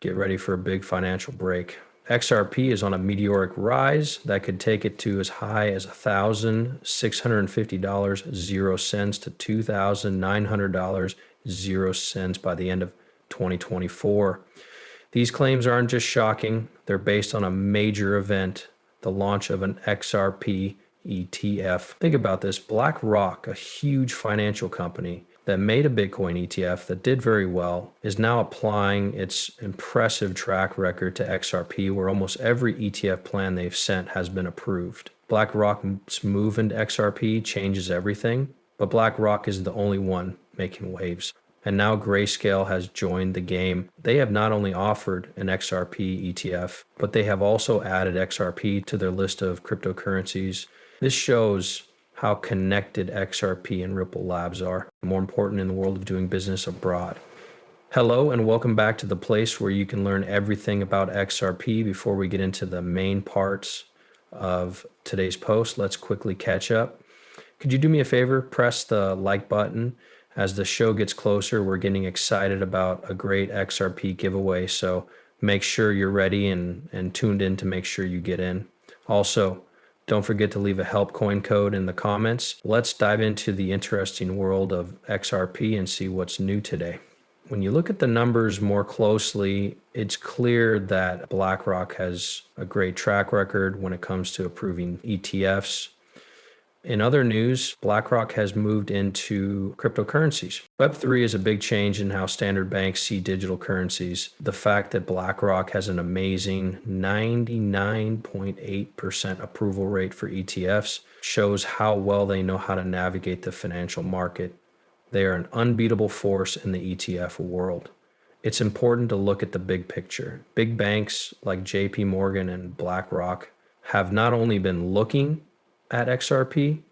Get ready for a big financial break. XRP is on a meteoric rise that could take it to as high as $1,650.00 to $2,900.00 by the end of 2024. These claims aren't just shocking, they're based on a major event, the launch of an XRP ETF. Think about this. BlackRock, a huge financial company that made a Bitcoin ETF that did very well, is now applying its impressive track record to XRP, where almost every ETF plan they've sent has been approved. BlackRock's move into XRP changes everything, but BlackRock is the only one making waves. And now Grayscale has joined the game. They have not only offered an XRP ETF, but they have also added XRP to their list of cryptocurrencies. This shows how connected XRP and Ripple Labs are, more important in the world of doing business abroad. Hello and welcome back to the place where you can learn everything about XRP. Before we get into the main parts of today's post, let's quickly catch up. Could you do me a favor? Press the like button. As the show gets closer, we're getting excited about a great XRP giveaway, so make sure you're ready and tuned in to make sure you get in. Also, don't forget to leave a help coin code in the comments. Let's dive into the interesting world of XRP and see what's new today. When you look at the numbers more closely, it's clear that BlackRock has a great track record when it comes to approving ETFs. In other news, BlackRock has moved into cryptocurrencies. Web3 is a big change in how standard banks see digital currencies. The fact that BlackRock has an amazing 99.8% approval rate for ETFs shows how well they know how to navigate the financial market. They are an unbeatable force in the ETF world. It's important to look at the big picture. Big banks like JP Morgan and BlackRock have not only been looking at XRP,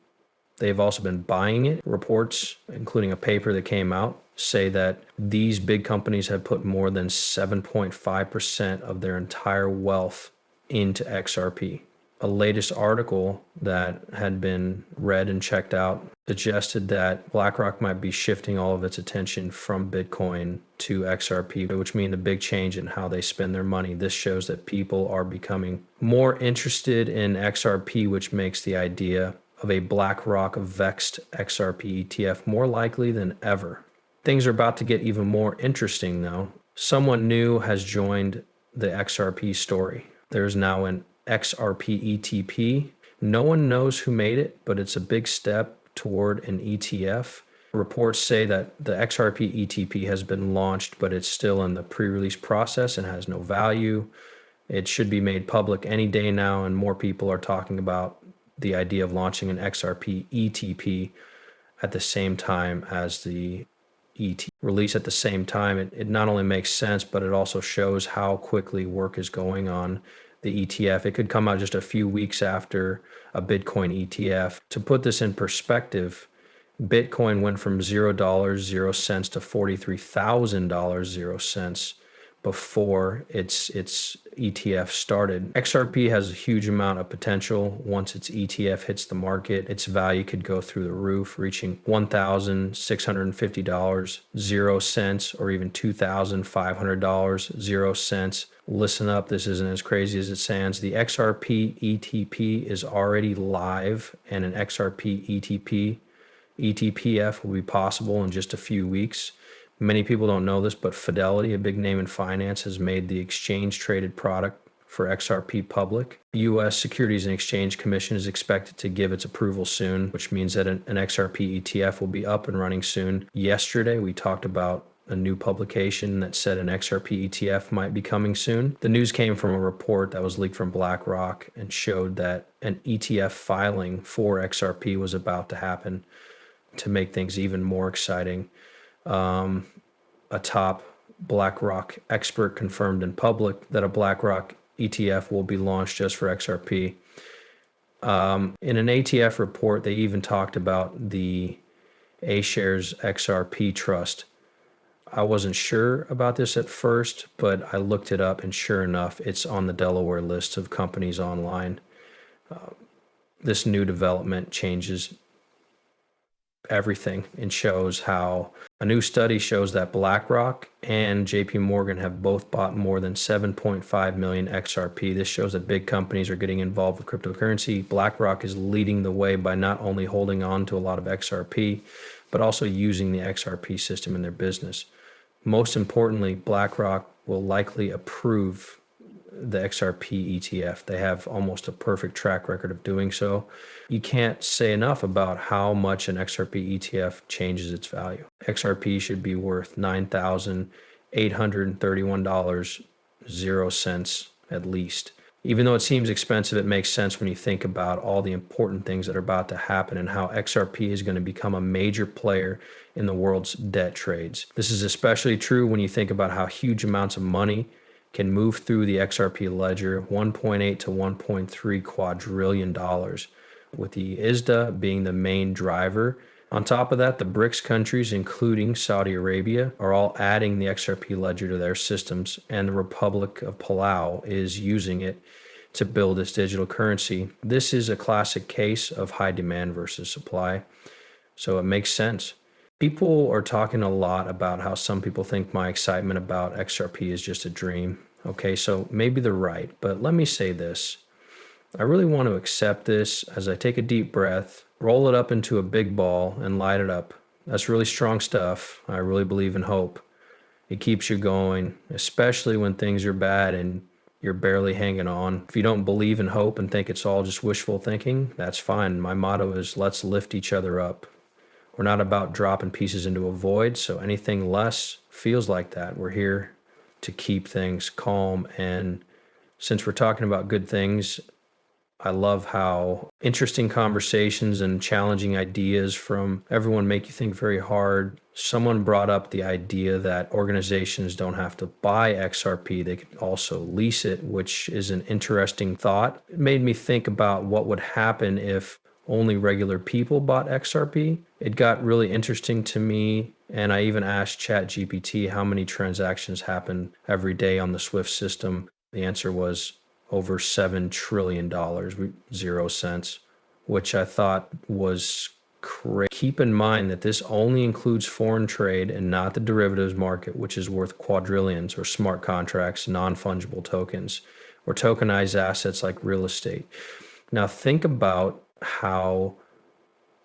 they've also been buying it. Reports, including a paper that came out, say that these big companies have put more than 7.5% of their entire wealth into XRP. A latest article that had been read and checked out suggested that BlackRock might be shifting all of its attention from Bitcoin to XRP, which means a big change in how they spend their money. This shows that people are becoming more interested in XRP, which makes the idea of a BlackRock vexed XRP ETF more likely than ever. Things are about to get even more interesting though. Someone new has joined the XRP story. There's now an XRP ETP. No one knows who made it, but it's a big step toward an ETF. Reports say that the XRP ETP has been launched, but it's still in the pre-release process and has no value. It should be made public any day now, and more people are talking about the idea of launching an XRP ETP at the same time as the ET release at the same time. It not only makes sense, but it also shows how quickly work is going on the ETF. It could come out just a few weeks after a Bitcoin ETF. To put this in perspective, Bitcoin went from $0.00 to $43,000.00 before its ETF started. XRP has a huge amount of potential. Once its ETF hits the market, its value could go through the roof, reaching $1,650.00 or even $2,500.00. Listen up, this isn't as crazy as it sounds. The XRP ETP is already live, and an XRP ETPF will be possible in just a few weeks. Many people don't know this, but Fidelity, a big name in finance, has made the exchange-traded product for XRP public. The U.S. Securities and Exchange Commission is expected to give its approval soon, which means that an XRP ETF will be up and running soon. Yesterday, we talked about a new publication that said an XRP ETF might be coming soon. The news came from a report that was leaked from BlackRock and showed that an ETF filing for XRP was about to happen. To make things even more exciting, a top BlackRock expert confirmed in public that a BlackRock ETF will be launched just for XRP. In an ATF report, they even talked about the A-Shares XRP Trust. I wasn't sure about this at first, but I looked it up, and sure enough, it's on the Delaware list of companies online. This new development changes everything and shows how a new study shows that BlackRock and JP Morgan have both bought more than 7.5 million XRP. This shows that big companies are getting involved with cryptocurrency. BlackRock is leading the way by not only holding on to a lot of XRP, but also using the XRP system in their business. Most importantly, BlackRock will likely approve the XRP ETF. They have almost a perfect track record of doing so. You can't say enough about how much an XRP ETF changes its value. XRP should be worth $9,831.00 at least. Even though it seems expensive, it makes sense when you think about all the important things that are about to happen and how XRP is going to become a major player in the world's debt trades. This is especially true when you think about how huge amounts of money can move through the XRP ledger, 1.8 to 1.3 quadrillion dollars, with the ISDA being the main driver. On top of that, the BRICS countries, including Saudi Arabia, are all adding the XRP ledger to their systems, and the Republic of Palau is using it to build its digital currency. This is a classic case of high demand versus supply, so it makes sense. People are talking a lot about how some people think my excitement about XRP is just a dream. Okay, so maybe they're right, but let me say this. I really want to accept this as I take a deep breath, roll it up into a big ball, and light it up. That's really strong stuff. I really believe in hope. It keeps you going, especially when things are bad and you're barely hanging on. If you don't believe in hope and think it's all just wishful thinking, that's fine. My motto is let's lift each other up. We're not about dropping pieces into a void, so anything less feels like that. We're here to keep things calm. And since we're talking about good things, I love how interesting conversations and challenging ideas from everyone make you think very hard. Someone brought up the idea that organizations don't have to buy XRP, they could also lease it, which is an interesting thought. It made me think about what would happen if only regular people bought XRP. It got really interesting to me, and I even asked ChatGPT how many transactions happen every day on the SWIFT system. The answer was over $7 trillion, 0 cents, which I thought was crazy. Keep in mind that this only includes foreign trade and not the derivatives market, which is worth quadrillions, or smart contracts, non-fungible tokens, or tokenized assets like real estate. Now think about how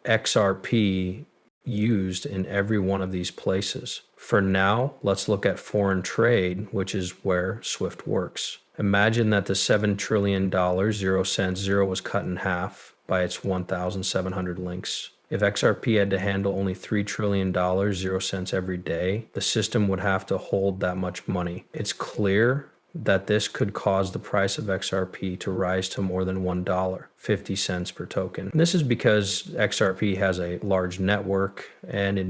XRP used in every one of these places. For now, let's look at foreign trade, which is where SWIFT works. Imagine that the $7 trillion, 0 cents, zero was cut in half by its 1,700 links. If XRP had to handle only $3 trillion, 0 cents every day, the system would have to hold that much money. It's clear that this could cause the price of XRP to rise to more than $1, 50 cents per token. This is because XRP has a large network and it